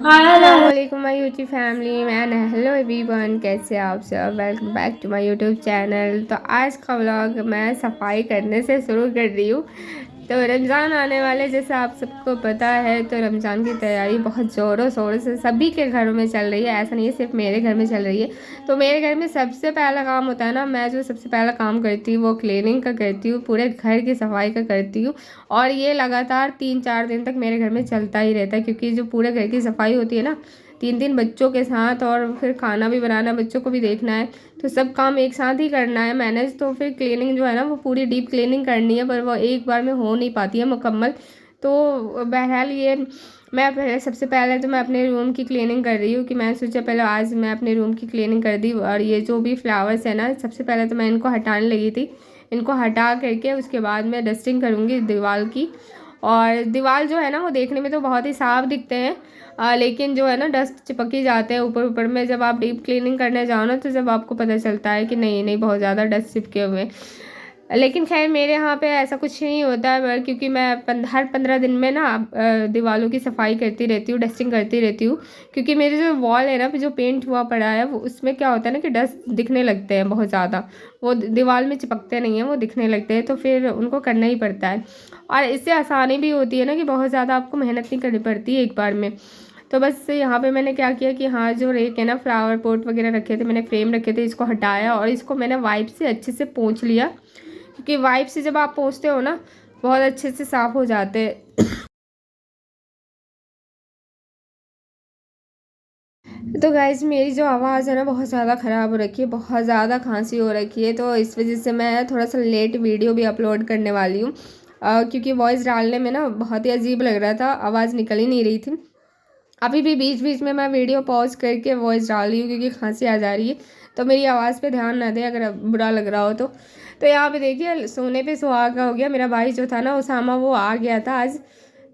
अस्सलामुअलैकुम my YouTube family. मैं hello everyone, कैसे आप सब। Welcome back to my YouTube channel. तो आज का व्लॉग मैं सफाई करने से शुरू कर रही हूँ। तो रमज़ान आने वाले, जैसे आप सबको पता है, तो रमज़ान की तैयारी बहुत ज़ोरों शोरों से सभी के घरों में चल रही है। ऐसा नहीं है सिर्फ मेरे घर में चल रही है। तो मेरे घर में सबसे पहला काम होता है ना, मैं जो सबसे पहला काम करती हूँ वो क्लीनिंग का करती हूँ, पूरे घर की सफाई का करती हूँ। और ये लगातार 3-4 दिन तक मेरे घर में चलता ही रहता है, क्योंकि जो पूरे घर की सफाई होती है ना, 3 बच्चों के साथ, और फिर खाना भी बनाना, बच्चों को भी देखना है, तो सब काम एक साथ ही करना है मैनेज। तो फिर क्लीनिंग जो है ना, वो पूरी डीप क्लीनिंग करनी है, पर वो एक बार में हो नहीं पाती है मुकम्मल। तो बहरहाल ये मैं पहले सबसे पहले तो मैं अपने रूम की क्लीनिंग कर रही हूँ, कि मैंने सोचा पहले आज मैं अपने रूम की क्लीनिंग कर दी। और ये जो भी फ्लावर्स है ना, सबसे पहले तो मैं इनको हटाने लगी थी। इनको हटा करके उसके बाद मैं डस्टिंग करूँगी दीवार की। और दीवार जो है ना, वो देखने में तो बहुत ही साफ दिखते हैं, लेकिन जो है ना, डस्ट चिपक ही जाते हैं ऊपर ऊपर में। जब आप डीप क्लीनिंग करने जाओ ना, तो जब आपको पता चलता है कि नहीं नहीं बहुत ज़्यादा डस्ट चिपके हुए हैं। लेकिन खैर मेरे यहाँ पे ऐसा कुछ नहीं होता है, क्योंकि मैं हर 15 दिन में ना दीवारों की सफाई करती रहती हूँ, डस्टिंग करती रहती हूँ। क्योंकि मेरे जो वॉल है ना, जो पेंट हुआ पड़ा है, वो उसमें क्या होता है ना कि डस्ट दिखने लगते हैं बहुत ज़्यादा। वो दीवार में चिपकते नहीं हैं, वो दिखने लगते हैं, तो फिर उनको करना ही पड़ता है। और इससे आसानी भी होती है ना, कि बहुत ज़्यादा आपको मेहनत नहीं करनी पड़ती है एक बार में। तो बस यहाँ पे मैंने क्या किया कि हाँ, जो रेक है ना, फ्लावर पॉट वगैरह रखे थे, मैंने फ्रेम रखे थे, इसको हटाया और इसको मैंने वाइप से अच्छे से पोंछ लिया। क्योंकि वाइप से जब आप पोंछते हो ना, बहुत अच्छे से साफ़ हो जाते हैं। तो गाइज़, मेरी जो आवाज़ है ना, बहुत ज़्यादा ख़राब हो रखी है, बहुत ज़्यादा खांसी हो रखी है। तो इस वजह से मैं थोड़ा सा लेट वीडियो भी अपलोड करने वाली हूँ, क्योंकि वॉइस डालने में ना बहुत ही अजीब लग रहा था, आवाज़ निकल ही नहीं रही थी। अभी भी बीच बीच में मैं वीडियो पॉज करके वॉइस डाल रही हूँ, क्योंकि खांसी आ जा रही है। तो मेरी आवाज़ पे ध्यान ना दें अगर बुरा लग रहा हो तो। यहाँ पे देखिए, सोने पे सुहागा हो गया। मेरा भाई जो था ना, उसामा, वो आ गया था आज।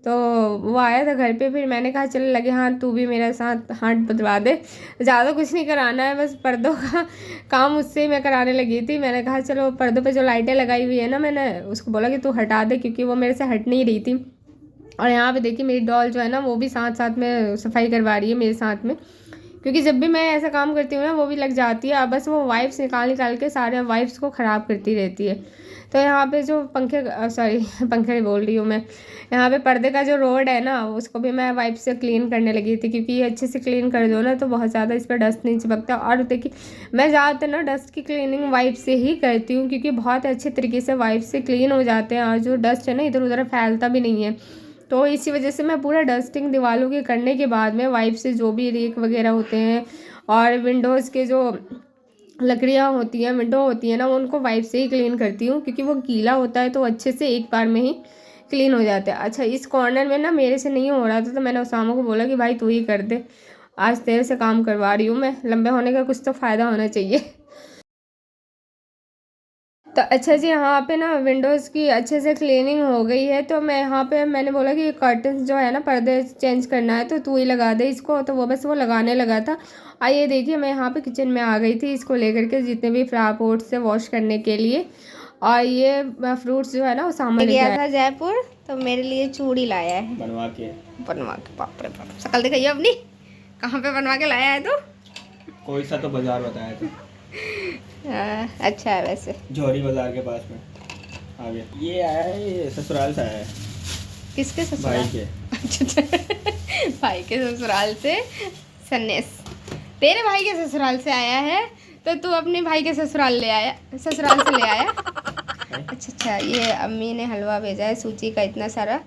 तो वो आया था घर पे, फिर मैंने कहा चल लगे हाथ तू भी मेरे साथ हाथ बतवा दे। ज़्यादा कुछ नहीं कराना है, बस पर्दों का काम उससे मैं कराने लगी थी। मैंने कहा चलो पर्दों पे जो लाइटें लगाई हुई है ना, मैंने उसको बोला कि तू हटा दे, क्योंकि वो मेरे से हट नहीं रही थी। और यहाँ पे देखिए, मेरी डॉल जो है ना, वो भी साथ साथ में सफाई करवा रही है मेरे साथ में, क्योंकि जब भी मैं ऐसा काम करती हूँ ना, वो भी लग जाती है। बस वो वाइप्स निकाल निकाल के सारे वाइप्स को ख़राब करती रहती है। तो यहाँ पे जो पंखे बोल रही हूँ मैं, यहाँ पे पर्दे का जो रोड है ना, उसको भी मैं वाइप से क्लीन करने लगी थी, क्योंकि ये अच्छे से क्लीन कर दो ना, तो बहुत ज़्यादा इस पर डस्ट नहीं चिपकता। और देखिए, मैं ज़्यादातर ना डस्ट की क्लीनिंग वाइप से ही करती हूँ, क्योंकि बहुत अच्छे तरीके से वाइप से क्लीन हो जाते हैं, और जो डस्ट है ना, इधर उधर फैलता भी नहीं है। तो इसी वजह से मैं पूरा डस्टिंग दीवारों के करने के बाद में वाइप से जो भी रेक वगैरह होते हैं, और विंडोज़ के जो लकड़ियाँ होती हैं, विंडो होती है ना, उनको वाइप से ही क्लीन करती हूँ, क्योंकि वो गीला होता है तो अच्छे से एक बार में ही क्लीन हो जाता है। अच्छा, इस कॉर्नर में ना मेरे से नहीं हो रहा था, तो मैंने उसामा को बोला कि भाई तू ही कर दे, आज तेरे से काम करवा रही हूँ मैं, लंबे होने का कुछ तो फ़ायदा होना चाहिए। तो अच्छा जी, यहाँ पे ना विंडोज़ की अच्छे से क्लीनिंग हो गई है। तो मैं यहाँ पे मैंने बोला कि कर्टन्स जो है ना, पर्दे चेंज करना है, तो तू ही लगा दे इसको। तो वो बस वो लगाने लगा था। आइए देखिए, मैं यहाँ पे किचन में आ गई थी, इसको लेकर के जितने भी फ्लावर पॉट्स से वॉश करने के लिए। और ये फ्रूट्स जो है ना, वो सामान गया था जयपुर, तो मेरे लिए चूड़ी लाया है बनवा के। बाप रे बाप, शक्ल दिखाइए अपनी, कहाँ पे बनवा के लाया है तो? कोई सा तो बाजार बताया था। अच्छा है वैसे, जौहरी बाजार के पास में आगे। ये आया है, ये ससुराल से आया है। किसके ससुराल? भाई के। अच्छा भाई के ससुराल से सन्नेस, तेरे भाई के ससुराल से आया है, तो तू अपने भाई के ससुराल से ले आया। अच्छा, ये अम्मी ने हलवा भेजा है सूजी का इतना सारा।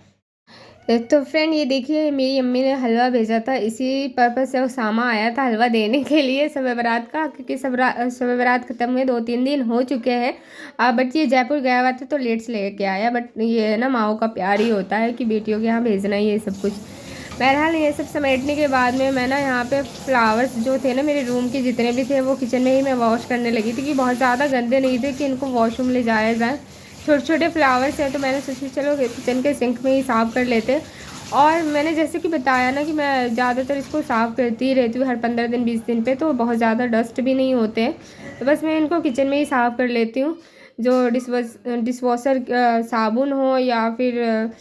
तो फ्रेंड ये देखिए मेरी अम्मी ने हलवा भेजा था, इसी पर्पज़ से उसामा आया था हलवा देने के लिए शब बारात का, क्योंकि शब बारात ख़त्म हुए 2-3 दिन हो चुके हैं। बट ये जयपुर गया हुआ था तो लेट से लेके आया। बट ये है ना माओ का प्यार ही होता है कि बेटियों के यहाँ भेजना ही ये सब कुछ। बहरहाल ये सब समेटने के बाद में मैं ना यहाँ पे फ्लावर्स जो थे ना मेरे रूम के जितने भी थे वो किचन में ही मैं वॉश करने लगी थी कि बहुत ज़्यादा गंदे नहीं थे कि इनको वॉशरूम ले जाया जाए। छोटे छोटे फ्लावर्स हैं तो मैंने सोचा चलो किचन के सिंक में ही साफ़ कर लेते। और मैंने जैसे कि बताया ना कि मैं ज़्यादातर इसको साफ़ करती ही रहती हूँ हर 15 दिन 20 दिन पे, तो बहुत ज़्यादा डस्ट भी नहीं होते हैं। तो बस मैं इनको किचन में ही साफ़ कर लेती हूँ। जो डिशवॉशर साबुन हो या फिर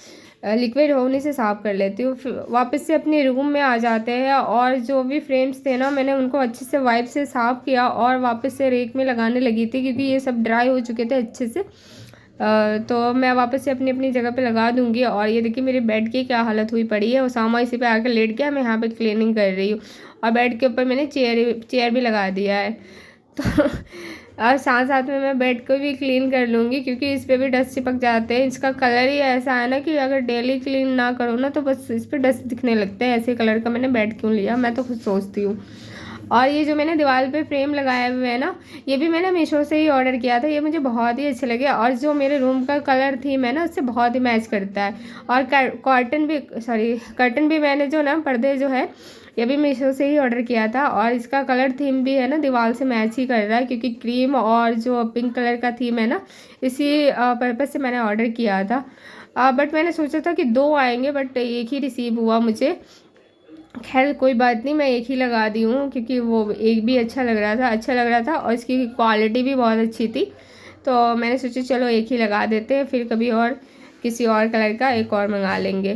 लिक्विड हो उन्हीं से साफ़ कर लेती हूँ। फिर वापस से अपने रूम में आ जाते हैं और जो भी फ्रेम्स थे ना मैंने उनको अच्छे से वाइप से साफ़ किया और वापस से रेक में लगाने लगी थी क्योंकि ये सब ड्राई हो चुके थे अच्छे से। तो मैं वापस से अपनी अपनी जगह पे लगा दूंगी। और ये देखिए मेरे बेड की क्या हालत हुई पड़ी है, उसामा इसी पे आकर लेट गया, मैं यहाँ पे क्लीनिंग कर रही हूँ और बेड के ऊपर मैंने चेयर भी लगा दिया है। तो और साथ साथ में मैं बेड को भी क्लीन कर लूँगी क्योंकि इस पर भी डस्ट चिपक जाते हैं। इसका कलर ही ऐसा है ना कि अगर डेली क्लीन ना करो ना तो बस इस पर डस्ट दिखने लगते हैं। ऐसे कलर का मैंने बेड क्यों लिया, मैं तो खुद सोचती हूँ। और ये जो मैंने दीवार पे फ्रेम लगाए हुए हैं ना ये भी मैंने मीशो से ही ऑर्डर किया था, ये मुझे बहुत ही अच्छे लगे और जो मेरे रूम का कलर थीम है ना उससे बहुत ही मैच करता है। और कर्टन भी मैंने जो ना पर्दे जो है ये भी मीशो से ही ऑर्डर किया था और इसका कलर थीम भी है ना दीवार से मैच ही कर रहा है क्योंकि क्रीम और जो पिंक कलर का थीम है ना इसी पर्पज़ से मैंने ऑर्डर किया था। बट मैंने सोचा था कि 2 आएंगे बट एक ही रिसीव हुआ मुझे। खैर कोई बात नहीं, मैं एक ही लगा दी हूँ क्योंकि वो एक भी अच्छा लग रहा था और इसकी क्वालिटी भी बहुत अच्छी थी। तो मैंने सोचा चलो एक ही लगा देते हैं, फिर कभी और किसी और कलर का एक और मंगा लेंगे।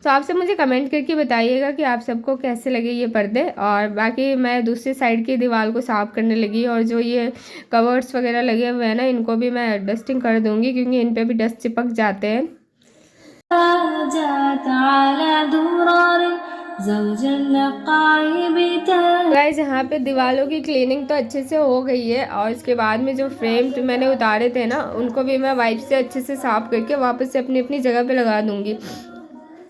तो आपसे मुझे कमेंट करके बताइएगा कि आप सबको कैसे लगे ये पर्दे। और बाकी मैं दूसरी साइड की दीवार को साफ़ करने लगी और जो ये कवर्स वगैरह लगे हुए हैं ना इनको भी मैं डस्टिंग कर दूँगी क्योंकि इन पर भी डस्ट चिपक जाते हैं। गाइस यहाँ पे दीवारों की क्लीनिंग तो अच्छे से हो गई है और इसके बाद में जो फ्रेम मैंने उतारे थे ना उनको भी मैं वाइप से अच्छे से साफ़ करके वापस से अपनी अपनी जगह पे लगा दूँगी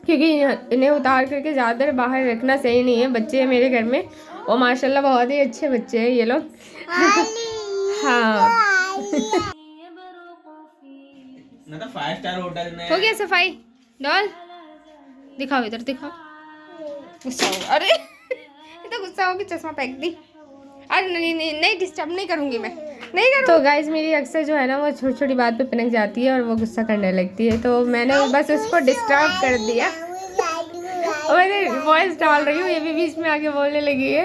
क्योंकि इन्हें उतार करके ज़्यादा देर बाहर रखना सही नहीं है। बच्चे हैं मेरे घर में और माशाल्लाह बहुत ही अच्छे बच्चे हैं ये लोग। हाँ ना तो 5 स्टार होटल में हो गया सफाई। डॉल दिखाओ, इधर दिखाओ। गुस्सा हो, अरे इतना गुस्सा हो कि चश्मा फेंक दी। अरे नहीं डिस्टर्ब नहीं करूँगी मैं, नहीं करूँ। तो गाइज मेरी अक्सर जो है ना वो छोटी छोटी बात पे पनक जाती है और वो गुस्सा करने लगती है, तो मैंने बस उसको डिस्टर्ब कर दिया और मैंने वॉइस डाल रही हूँ, ये भी बीच में आके बोलने लगी है।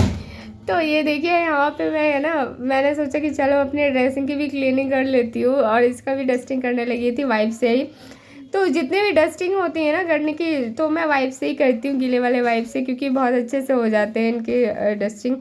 तो ये देखिए यहाँ पे मैं है ना मैंने सोचा कि चलो अपने ड्रेसिंग की भी क्लीनिंग कर लेती हूँ और इसका भी डस्टिंग करने लगी थी वाइप से ही। तो जितने भी डस्टिंग होती है ना करने की तो मैं वाइप से ही करती हूँ, गीले वाले वाइप से, क्योंकि बहुत अच्छे से हो जाते हैं इनके डस्टिंग।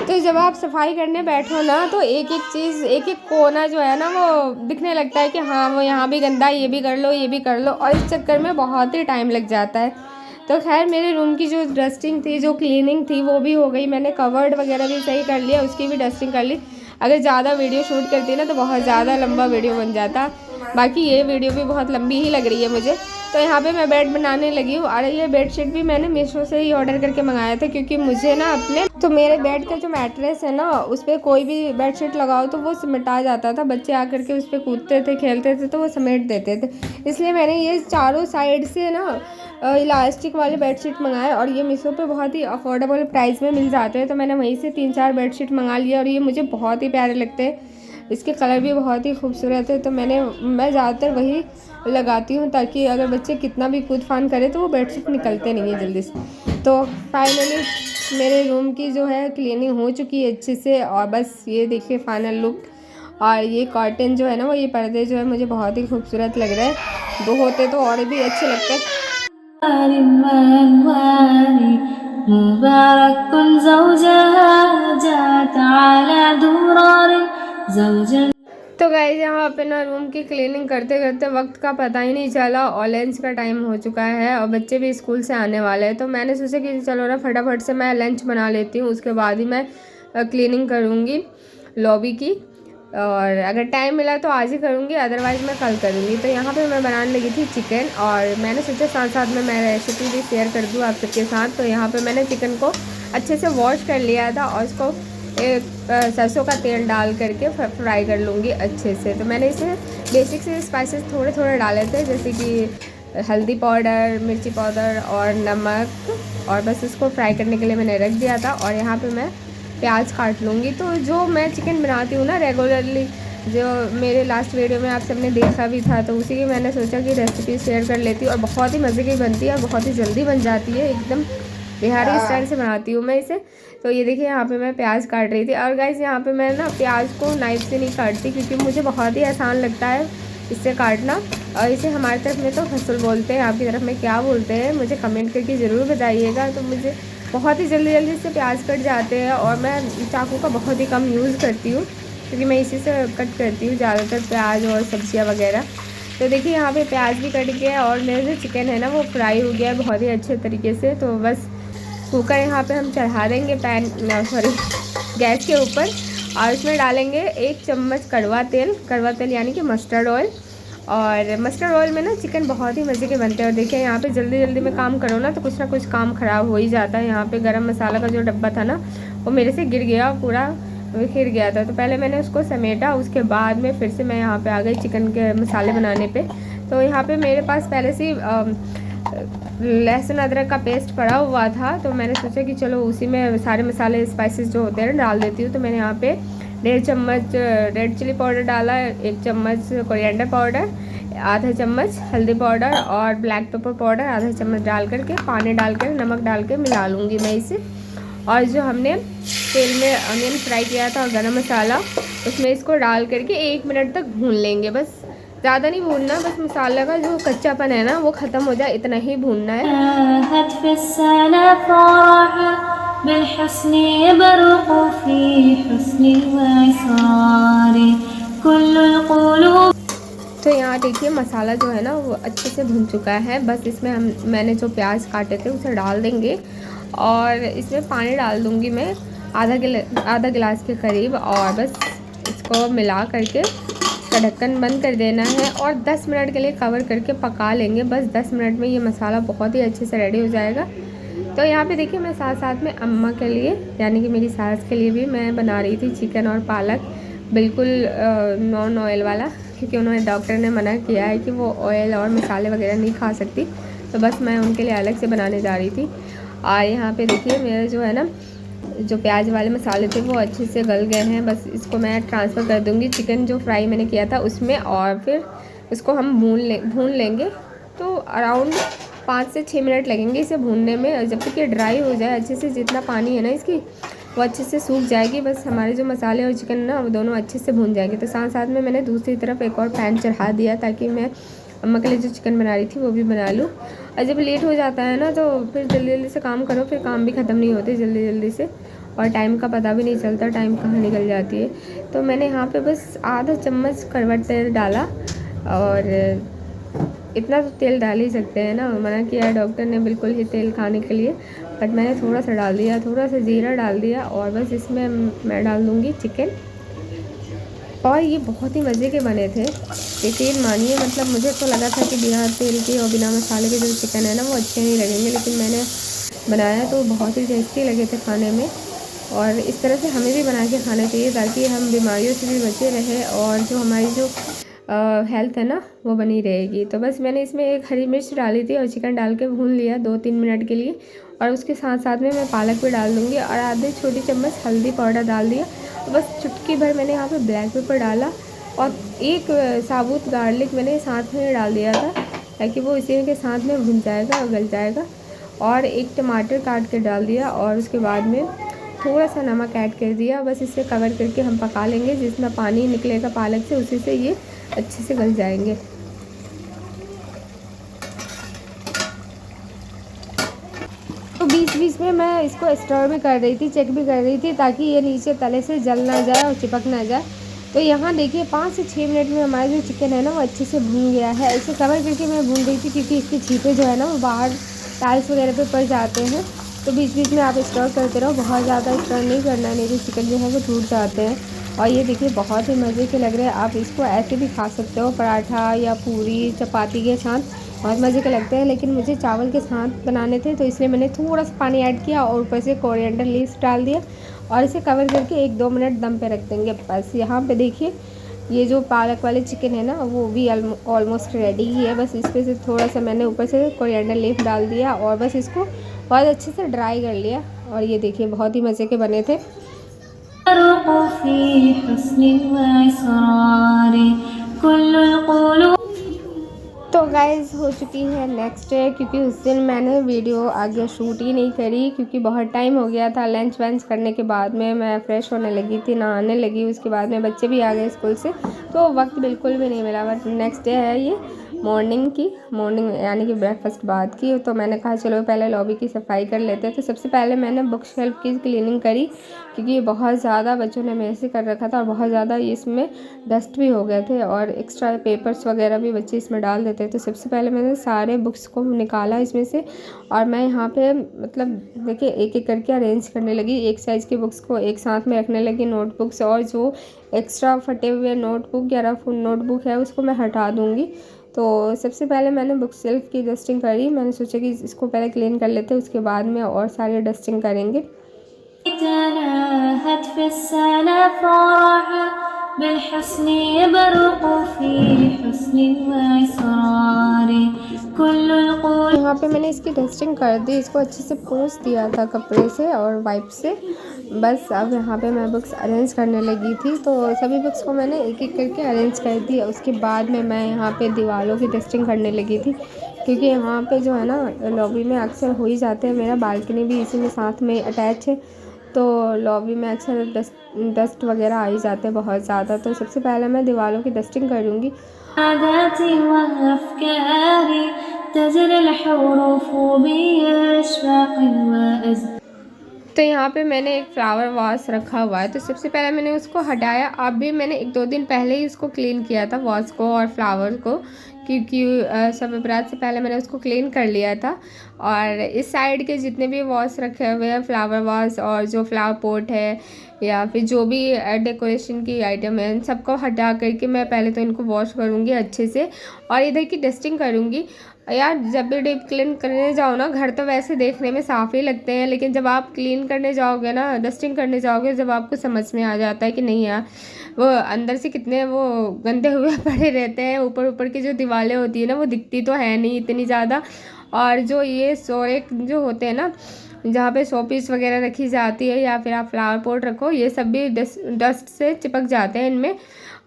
तो जब आप सफाई करने बैठो ना तो एक एक चीज़ एक एक कोना जो है ना वो दिखने लगता है कि हाँ वो यहाँ भी गंदा है, ये भी कर लो ये भी कर लो, और इस चक्कर में बहुत ही टाइम लग जाता है। तो खैर मेरे रूम की जो डस्टिंग थी जो क्लीनिंग थी वो भी हो गई, मैंने कवर्ड वगैरह भी सही कर लिया, उसकी भी डस्टिंग कर ली। अगर ज़्यादा वीडियो शूट करती ना तो बहुत ज़्यादा लंबा वीडियो बन जाता, बाकी ये वीडियो भी बहुत लंबी ही लग रही है मुझे। तो यहाँ पे मैं बेड बनाने लगी हूँ और ये बेडशीट भी मैंने मीशो से ही ऑर्डर करके मंगाया था क्योंकि मुझे ना अपने तो मेरे बेड का जो मैट्रेस है ना उस पर कोई भी बेडशीट लगाओ तो वो समेटा जाता था, बच्चे आकर के उस पर कूदते थे खेलते थे तो वो समेट देते थे, इसलिए मैंने ये चारों साइड से ना इलास्टिक वाले बेडशीट मंगाए और ये मीशो पे बहुत ही अफोर्डेबल प्राइस में मिल जाते हैं। तो मैंने वहीं से 3-4 बेडशीट मंगा लिया और ये मुझे बहुत ही प्यारे लगते हैं, इसके कलर भी बहुत ही खूबसूरत है। तो मैं ज़्यादातर वही लगाती हूँ ताकि अगर बच्चे कितना भी कूद फान करे तो वो बेडशीट निकलते नहीं है जल्दी से। तो फाइनली मेरे रूम की जो है क्लीनिंग हो चुकी है अच्छे से और बस ये देखिए फाइनल लुक। और ये कॉटन जो है ना वो ये पर्दे जो है मुझे बहुत ही खूबसूरत लग रहा है, 2 होते तो और भी अच्छे लगते हैं। तो गाइस यहाँ पे ना रूम की क्लीनिंग करते करते वक्त का पता ही नहीं चला और लंच का टाइम हो चुका है और बच्चे भी स्कूल से आने वाले हैं। तो मैंने सोचा कि चलो ना फटाफट से मैं लंच बना लेती हूँ, उसके बाद ही मैं क्लीनिंग करूँगी लॉबी की। और अगर टाइम मिला तो आज ही करूँगी, अदरवाइज़ मैं कल करूँगी। तो यहाँ पे मैं बनाने लगी थी चिकन, और मैंने सोचा साथ साथ में मैं रेसिपी भी शेयर कर दूँ आप सबके साथ। तो यहाँ पे मैंने चिकन को अच्छे से वॉश कर लिया था और उसको सरसों का तेल डाल करके फ्राई कर लूँगी अच्छे से। तो मैंने इसमें बेसिक से स्पाइसेस थोड़े थोड़े डाले थे, जैसे कि हल्दी पाउडर, मिर्ची पाउडर और नमक, और बस इसको फ्राई करने के लिए मैंने रख दिया था। और यहाँ पे मैं प्याज काट लूँगी। तो जो मैं चिकन बनाती हूँ ना रेगुलरली, जो मेरे लास्ट वीडियो में आप सबने देखा भी था, तो उसी की मैंने सोचा कि रेसिपी शेयर कर लेती हूँ। और बहुत ही मज़े की बनती है, बहुत ही जल्दी बन जाती है, एकदम बिहारी स्टाइल से बनाती हूँ मैं इसे। तो ये देखिए यहाँ पे मैं प्याज काट रही थी। और गाइस यहाँ पे मैं ना प्याज को नाइफ से नहीं काटती, क्योंकि मुझे बहुत ही आसान लगता है इससे काटना। और इसे हमारी तरफ में तो फसल बोलते हैं, आपकी तरफ में क्या बोलते हैं मुझे कमेंट करके ज़रूर बताइएगा। तो मुझे बहुत ही जल्दी जल्दी से प्याज कट जाते हैं, और मैं चाकू का बहुत ही कम यूज़ करती हूँ, क्योंकि मैं इसी से कट करती हूँ ज़्यादातर प्याज और सब्जियाँ वगैरह। तो देखिए यहाँ पे प्याज भी कट गया, और मेरा जो चिकन है ना वो फ्राई हो गया है बहुत ही अच्छे तरीके से। तो बस कुकर यहाँ पे हम चढ़ा देंगे गैस के ऊपर, और इसमें डालेंगे 1 चम्मच कड़वा तेल यानी कि मस्टर्ड ऑयल। और मस्टर्ड ऑयल में ना चिकन बहुत ही मज़े के बनते हैं। और देखिए यहाँ पे जल्दी जल्दी में काम करो ना तो कुछ ना कुछ काम ख़राब हो ही जाता है। यहाँ पे गरम मसाला का जो डब्बा था ना वो मेरे से गिर गया, पूरा बिखर गया था। तो पहले मैंने उसको समेटा, उसके बाद में फिर से मैं यहाँ पे आ गई चिकन के मसाले बनाने पे। तो यहाँ पे मेरे पास पहले से लहसुन अदरक का पेस्ट पड़ा हुआ था, तो मैंने सोचा कि चलो उसी में सारे मसाले स्पाइसेस जो होते हैं डाल देती हूँ। तो मैंने यहाँ पे 1.5 चम्मच रेड चिली पाउडर डाला, 1 चम्मच कोरिएंडर पाउडर, आधा चम्मच हल्दी पाउडर और ब्लैक पेपर पाउडर आधा चम्मच डाल करके, पानी डाल कर, नमक डाल के मिला लूँगी मैं इसे। और जो हमने तेल में अनियन फ्राई किया था और गरम मसाला, उसमें इसको डाल करके 1 मिनट तक भून लेंगे। बस ज़्यादा नहीं भूनना, बस मसाला का जो कच्चापन है ना वो ख़त्म हो जाए, इतना ही भूनना है। तो यहाँ देखिए मसाला जो है ना वो अच्छे से भुन चुका है। बस इसमें मैंने जो प्याज काटे थे उसे डाल देंगे, और इसमें पानी डाल दूँगी मैं आधा गिलास के करीब। और बस इसको मिला करके इसका ढक्कन बंद कर देना है, और 10 मिनट के लिए कवर करके पका लेंगे। बस 10 मिनट में ये मसाला बहुत ही अच्छे से रेडी हो जाएगा। तो यहाँ पे देखिए मैं साथ साथ में अम्मा के लिए यानी कि मेरी सास के लिए भी मैं बना रही थी चिकन और पालक, बिल्कुल नॉन ऑयल वाला, क्योंकि उन्होंने डॉक्टर ने मना किया है कि वो ऑयल और मसाले वगैरह नहीं खा सकती। तो बस मैं उनके लिए अलग से बनाने जा रही थी। और यहाँ पे देखिए मेरा जो है ना जो प्याज वाले मसाले थे वो अच्छे से गल गए हैं। बस इसको मैं ट्रांसफ़र कर दूँगी चिकन जो फ्राई मैंने किया था उसमें, और फिर इसको हम भून लेंगे। तो अराउंड 5 से 6 मिनट लगेंगे इसे भूनने में, जब तक ये ड्राई हो जाए अच्छे से। जितना पानी है ना इसकी वो अच्छे से सूख जाएगी। बस हमारे जो मसाले और चिकन ना वो दोनों अच्छे से भून जाएंगे। तो साथ साथ में मैंने दूसरी तरफ एक और पैन चढ़ा दिया, ताकि मैं अम्मा के लिए जो चिकन बना रही थी वो भी बना लूँ। और जब लेट हो जाता है ना तो फिर जल्दी जल्दी से काम करो, फिर काम भी ख़त्म नहीं होते जल्दी जल्दी से, और टाइम का पता भी नहीं चलता टाइम कहाँ निकल जाती है। तो मैंने यहाँ पे बस आधा चम्मच करवट तेल डाला, और इतना तो तेल डाल ही सकते हैं ना, मना किया है डॉक्टर ने बिल्कुल ही तेल खाने के लिए, बट मैंने थोड़ा सा डाल दिया, थोड़ा सा जीरा डाल दिया। और बस इसमें मैं डाल दूँगी चिकन। और ये बहुत ही मज़े के बने थे, यकीन मानिए। मतलब मुझे तो लगा था कि बिना तेल के और बिना मसाले के जो चिकन है ना वो अच्छे नहीं लगेंगे, लेकिन मैंने बनाया तो बहुत ही टेस्टी लगे थे खाने में। और इस तरह से हमें भी बना के खाना चाहिए, ताकि हम बीमारियों से भी बचे रहें, और जो हमारी जो हेल्थ है ना वो बनी रहेगी। तो बस मैंने इसमें 1 हरी मिर्च डाली थी और चिकन डाल के भून लिया 2-3 मिनट के लिए। और उसके साथ साथ में मैं पालक भी डाल दूँगी, और आधे छोटी चम्मच हल्दी पाउडर डाल दिया। बस चुटकी भर मैंने यहाँ पे ब्लैक पेपर डाला, और 1 साबुत गार्लिक मैंने साथ में डाल दिया था, ताकि वो इसी के साथ में भुन जाएगा और गल जाएगा। और 1 टमाटर काट के डाल दिया, और उसके बाद में थोड़ा सा नमक ऐड कर दिया। बस इसे कवर करके हम पका लेंगे, जितना पानी निकलेगा पालक से उसी से ये अच्छे से गल जाएंगे। तो बीच बीच में मैं इसको स्टर भी कर रही थी, चेक भी कर रही थी, ताकि ये नीचे तले से जल ना जाए और चिपक ना जाए। तो यहाँ देखिए 5 से 6 मिनट में हमारा जो चिकन है ना वो अच्छे से भून गया है। इसे कवर करके मैं भून रही थी, क्योंकि इसके छींटे जो है ना वो बाहर टाइल्स वगैरह पे पड़ जाते हैं। तो बीच बीच में आप स्टर करते रहो, बहुत ज़्यादा स्टर नहीं करना है, नहीं तो चिकन जो है वो टूट जाते हैं। और ये देखिए बहुत ही मज़े के लग रहे हैं। आप इसको ऐसे भी खा सकते हो, पराठा या पूरी चपाती के साथ, बहुत मज़े के लगते हैं। लेकिन मुझे चावल के साथ बनाने थे तो इसलिए मैंने थोड़ा सा पानी ऐड किया और ऊपर से कोरिएंडर लीव्स डाल दिया और इसे कवर करके 1-2 मिनट दम पे रख देंगे बस। यहाँ पे देखिए ये जो पालक वाले चिकन है ना वो भी ऑलमोस्ट रेडी ही है। बस इस पर से थोड़ा सा मैंने ऊपर से कोरिएंडर लीफ डाल दिया और बस इसको बहुत अच्छे से ड्राई कर लिया। और ये देखिए बहुत ही मज़े के बने थे। तो गाइज़ हो चुकी है नेक्स्ट डे, क्योंकि उस दिन मैंने वीडियो आगे शूट ही नहीं करी क्योंकि बहुत टाइम हो गया था। लंच वंच करने के बाद में मैं फ़्रेश होने लगी थी, नहाने लगी, उसके बाद में बच्चे भी आ गए स्कूल से, तो वक्त बिल्कुल भी नहीं मिला। बट नेक्स्ट डे है ये मॉर्निंग यानी कि ब्रेकफास्ट बाद की। तो मैंने कहा चलो पहले लॉबी की सफाई कर लेते हैं। तो सबसे पहले मैंने बुक शेल्फ की क्लीनिंग करी क्योंकि ये बहुत ज़्यादा बच्चों ने मेरे से कर रखा था और बहुत ज़्यादा इसमें डस्ट भी हो गए थे और एक्स्ट्रा पेपर्स वगैरह भी बच्चे इसमें डाल देते। तो सबसे पहले मैंने सारे बुक्स को निकाला इसमें से और मैं यहाँ पे मतलब देखिए एक एक करके अरेंज करने लगी। एक साइज़ की बुक्स को एक साथ में रखने लगी, नोटबुक्स, और जो एक्स्ट्रा फटे हुए नोटबुक या रफ नोटबुक है उसको मैं हटा दूँगी। तो सबसे पहले मैंने बुक शेल्फ की डस्टिंग करी। मैंने सोचा कि इसको पहले क्लीन कर लेते हैं, उसके बाद में और सारी डस्टिंग करेंगे। यहाँ पे मैंने इसकी डस्टिंग कर दी, इसको अच्छे से पोंछ दिया था कपड़े से और वाइप से। बस अब यहाँ पे मैं बुक्स अरेंज करने लगी थी, तो सभी बुक्स को मैंने एक एक करके अरेंज कर दी। उसके बाद में मैं यहाँ पे दीवारों की डस्टिंग करने लगी थी क्योंकि यहाँ पे जो है ना लॉबी में अक्सर हो ही जाते हैं। मेरा बालकनी भी इसी में साथ में अटैच है, तो लॉबी में अक्सर डस्ट वगैरह आ ही जाते हैं बहुत ज़्यादा। तो सबसे पहले मैं दीवारों की डस्टिंग करूँगी। तो यहाँ पे मैंने एक फ्लावर वास रखा हुआ है, तो सबसे पहले मैंने उसको हटाया। अभी मैंने 1-2 दिन पहले ही उसको क्लीन किया था, वास को और फ्लावर को, क्योंकि सब बरात से पहले मैंने उसको क्लीन कर लिया था। और इस साइड के जितने भी वास रखे हुए हैं, फ्लावर वास और जो फ्लावर पॉट है या फिर जो भी डेकोरेशन की आइटम है, इन सबको हटा करके मैं पहले तो इनको वॉश करूँगी अच्छे से और इधर की डस्टिंग करूँगी। यार जब भी डीप क्लीन करने जाओ ना, घर तो वैसे देखने में साफ़ ही लगते हैं, लेकिन जब आप क्लीन करने जाओगे ना, डस्टिंग करने जाओगे, जब आपको समझ में आ जाता है कि नहीं यार वो अंदर से कितने वो गंदे हुए पड़े रहते हैं। ऊपर की जो दीवारें होती है ना वो दिखती तो है नहीं इतनी ज़्यादा, और जो ये सोरे जो होते हैं ना जहाँ पे शोपीस वगैरह रखी जाती है या फिर आप फ्लावर पॉट रखो, ये सब भी डस्ट से चिपक जाते हैं इनमें।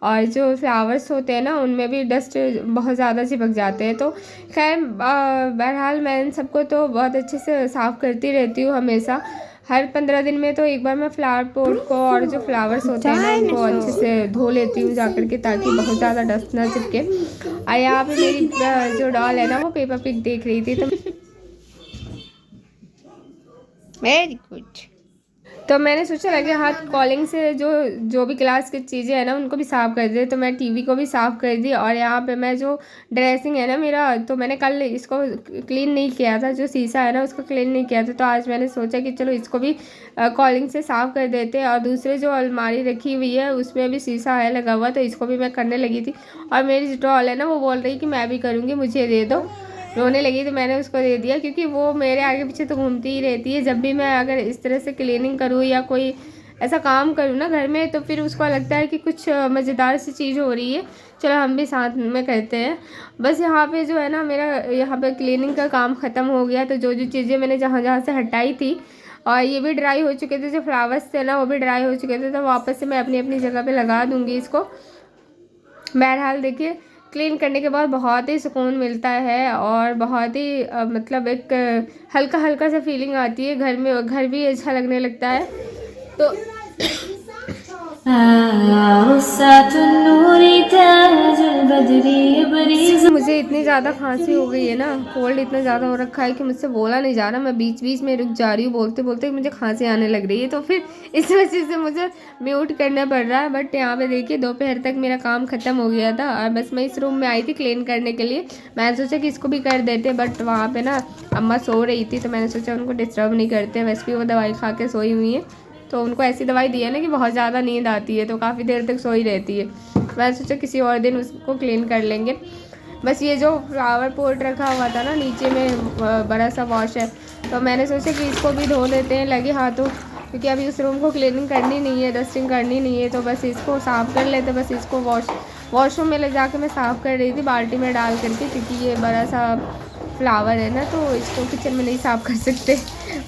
और जो फ्लावर्स होते हैं ना उनमें भी डस्ट बहुत ज़्यादा चिपक जाते हैं। तो खैर बहरहाल मैं इन सबको तो बहुत अच्छे से साफ़ करती रहती हूँ हमेशा। हर 15 दिन में तो एक बार मैं फ्लावर पॉट को और जो फ्लावर्स होते हैं ना उनको अच्छे से धो लेती हूँ जा करके, ताकि बहुत ज़्यादा डस्ट ना चिपके। और यहाँ पे मेरी जो डॉल है ना वो पेपर पिग देख रही थी, तो वेरी गुड। तो मैंने सोचा लगे हाथ कॉलिंग से जो भी क्लास की चीज़ें हैं ना उनको भी साफ़ कर दे, तो मैं टीवी को भी साफ़ कर दी। और यहाँ पे मैं जो ड्रेसिंग है ना मेरा, तो मैंने कल इसको क्लीन नहीं किया था, जो शीशा है ना उसको क्लीन नहीं किया था, तो आज मैंने सोचा कि चलो इसको भी कॉलिंग से साफ़ कर देते हैं। और दूसरे जो अलमारी रखी हुई है उसमें भी शीशा है लगा हुआ, तो इसको भी मैं करने लगी थी। और मेरी जो डॉल है ना वो बोल रही कि मैं भी करूँगी, मुझे दे दो, रोने लगी, तो मैंने उसको दे दिया, क्योंकि वो मेरे आगे पीछे तो घूमती ही रहती है। जब भी मैं अगर इस तरह से क्लीनिंग करूँ या कोई ऐसा काम करूँ ना घर में, तो फिर उसको लगता है कि कुछ मज़ेदार सी चीज़ हो रही है, चलो हम भी साथ में करते हैं। बस यहाँ पे जो है ना मेरा यहाँ पे क्लीनिंग का काम ख़त्म हो गया। तो जो चीज़ें मैंने जहाँ से हटाई थी और ये भी ड्राई हो चुके थे, जो फ्लावर्स थे ना वो भी ड्राई हो चुके थे, तो वापस से मैं अपनी अपनी जगह पर लगा दूँगी इसको। बहरहाल देखिए क्लीन करने के बाद बहुत ही सुकून मिलता है और बहुत ही मतलब एक हल्का हल्का सा फीलिंग आती है घर में, घर भी अच्छा लगने लगता है। तो मुझे इतनी ज़्यादा खांसी हो गई है ना, कोल्ड इतना ज़्यादा हो रखा है कि मुझसे बोला नहीं जा रहा। मैं बीच बीच में रुक जा रही हूँ, बोलते बोलते मुझे खांसी आने लग रही है, तो फिर इस वजह से मुझे म्यूट करना पड़ रहा है। बट यहाँ पे देखिए दोपहर तक मेरा काम ख़त्म हो गया था और बस मैं इस रूम में आई थी क्लीन करने के लिए। मैंने सोचा कि इसको भी कर देते, बट वहाँ पर ना अम्मा सो रही थी, तो मैंने सोचा उनको डिस्टर्ब नहीं करते, वैसे भी वो दवाई खा के सोई हुई है। तो उनको ऐसी दवाई दी है ना कि बहुत ज़्यादा नींद आती है, तो काफ़ी देर तक सोई रहती है। मैं सोचा किसी और दिन उसको क्लीन कर लेंगे। बस ये जो फ्लावर पॉट रखा हुआ था ना, नीचे में बड़ा सा वॉश है, तो मैंने सोचा कि इसको भी धो लेते हैं लगे हाथों, क्योंकि अभी उस रूम को क्लीनिंग करनी नहीं है, डस्टिंग करनी नहीं है, तो बस इसको साफ़ कर लेते। बस इसको वॉशरूम में ले जाके मैं साफ़ कर रही थी बाल्टी में डाल करके, क्योंकि ये बड़ा सा फ्लावर है ना, तो इसको किचन में नहीं साफ़ कर सकते।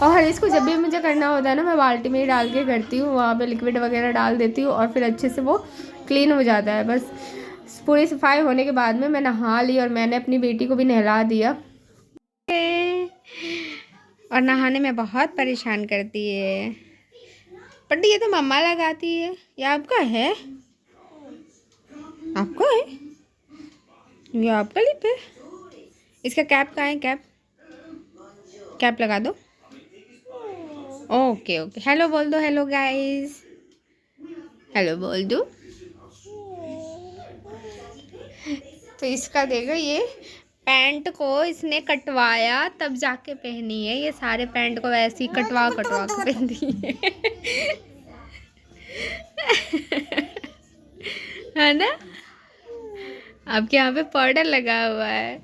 और इसको जब भी मुझे करना होता है ना, मैं बाल्टी में ही डाल के करती हूँ, वहाँ पे लिक्विड वगैरह डाल देती हूँ और फिर अच्छे से वो क्लीन हो जाता है। बस पूरी सफाई होने के बाद में मैं नहा ली और मैंने अपनी बेटी को भी नहला दिया। और नहाने में बहुत परेशान करती है। पट्टी ये तो मम्मा लगाती है, ये आपका है? आपका है? ये आपका लिप है? इसका कैप कहाँ है? कैप लगा दो। ओके ओके, हेलो बोल दो, हेलो गाइस, हेलो बोल दो। तो इसका देखो, ये पैंट को इसने कटवाया तब जाके पहनी है, ये सारे पैंट को वैसे ही कटवा के पहनती है ना। आपके यहाँ पे पाउडर लगा हुआ है।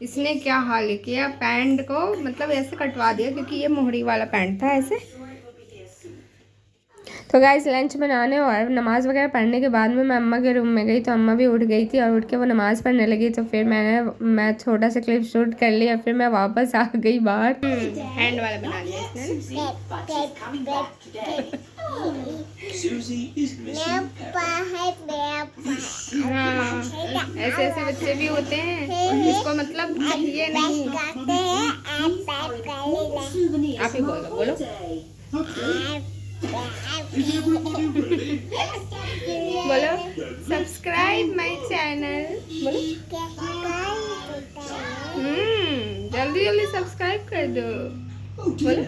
इसने क्या हाल किया, पैंट को मतलब ऐसे कटवा दिया, क्योंकि ये मोहरी वाला पैंट था ऐसे। तो गाइस लंच बनाने और नमाज़ वगैरह पढ़ने के बाद में मैं अम्मा के रूम में गई, तो अम्मा भी उठ गई थी और उठ के वो नमाज़ पढ़ने लगी। तो फिर मैं छोटा सा क्लिप शूट कर लिया और फिर मैं वापस आ गई बाहर। हैंड वाला बना लिया इसने। हाँ, ऐसे ऐसे बच्चे भी होते हैं, इसको मतलब ये नहीं। आप ही बोलो बोलो सब्सक्राइब माय चैनल, बोलो जल्दी जल्दी सब्सक्राइब कर दो, बोलो।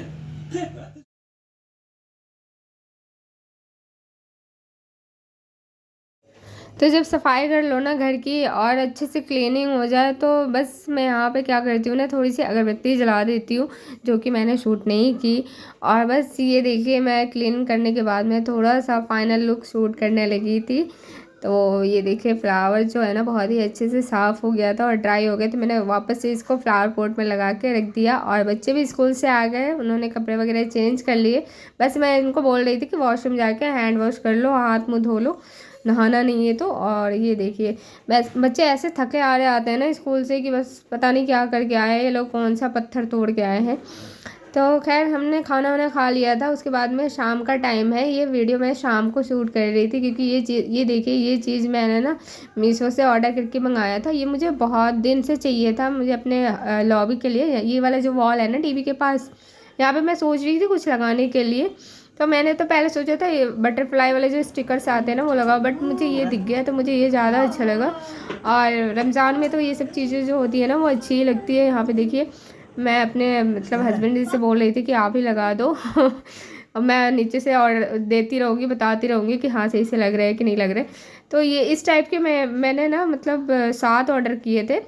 तो जब सफाई कर लो ना घर की और अच्छे से क्लीनिंग हो जाए, तो बस मैं यहाँ पे क्या करती हूँ ना, थोड़ी सी अगरबत्ती जला देती हूँ, जो कि मैंने शूट नहीं की। और बस ये देखिए, मैं क्लीन करने के बाद में थोड़ा सा फाइनल लुक शूट करने लगी थी। तो ये देखिए फ्लावर जो है ना बहुत ही अच्छे से साफ़ हो गया था और ड्राई हो गया, तो मैंने वापस से इसको फ्लावर पॉट में लगा के रख दिया। और बच्चे भी स्कूल से आ गए, उन्होंने कपड़े वगैरह चेंज कर लिए। बस मैं इनको बोल रही थी कि वॉशरूम जाके हैंड वॉश कर लो, हाथ मुँह धो लो, नहाना नहीं है तो। और ये देखिए बच्चे ऐसे थके आ रहे आते हैं ना स्कूल से कि बस पता नहीं क्या करके आए हैं ये लोग, कौन सा पत्थर तोड़ के आए हैं। तो खैर हमने खाना वाना खा लिया था। उसके बाद में शाम का टाइम है, ये वीडियो मैं शाम को शूट कर रही थी, क्योंकि ये देखिए ये चीज़ मैंने ना मीशो से ऑर्डर करके मंगाया था। ये मुझे बहुत दिन से चाहिए था, मुझे अपने लॉबी के लिए। ये वाला जो वॉल है ना टीवी के पास, यहाँ पे मैं सोच रही थी कुछ लगाने के लिए। तो मैंने तो पहले सोचा था ये बटरफ्लाई वाले जो स्टिकर्स आते हैं ना वो लगाओ, बट मुझे ये दिख गया तो मुझे ये ज़्यादा अच्छा लगा। और रमज़ान में तो ये सब चीज़ें जो होती है ना वो अच्छी ही लगती है। यहाँ पे देखिए मैं अपने मतलब हस्बैंड जी से बोल रही थी कि आप ही लगा दो और मैं नीचे से और देती रहूँगी, बताती रहूँगी कि हाँ सही से लग रहे हैं कि नहीं लग रहे। तो ये इस टाइप के मैंने ना मतलब 7 ऑर्डर किए थे,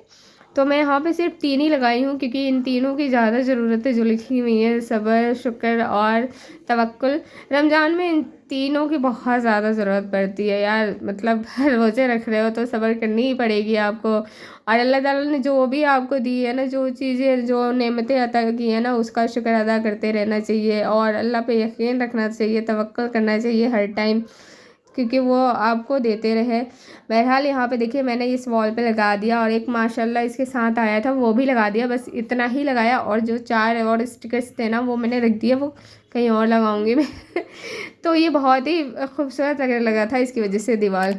तो मैं यहाँ पे सिर्फ 3 ही लगाई हूँ, क्योंकि इन तीनों की ज़्यादा ज़रूरत है जो लिखी हुई है, सब्र, शुक्र और तवक्कुल। रमज़ान में इन तीनों की बहुत ज़्यादा ज़रूरत पड़ती है यार, मतलब रोज़े रख रहे हो तो सब्र करनी ही पड़ेगी आपको। और अल्लाह ताला ने जो भी आपको दी है ना, जो चीज़ें जो नेमतें अता की है ना, उसका शुक्र अदा करते रहना चाहिए और अल्लाह पे यकीन रखना चाहिए, तवक्कुल करना चाहिए हर टाइम, क्योंकि वो आपको देते रहे। बहरहाल यहाँ पे देखिए मैंने इस वॉल पे लगा दिया और एक माशाल्लाह इसके साथ आया था वो भी लगा दिया, बस इतना ही लगाया। और जो 4 और स्टिकर्स थे ना वो मैंने रख दिया, वो कहीं और लगाऊंगी मैं तो ये बहुत ही खूबसूरत लगने लगा था इसकी वजह से दीवार।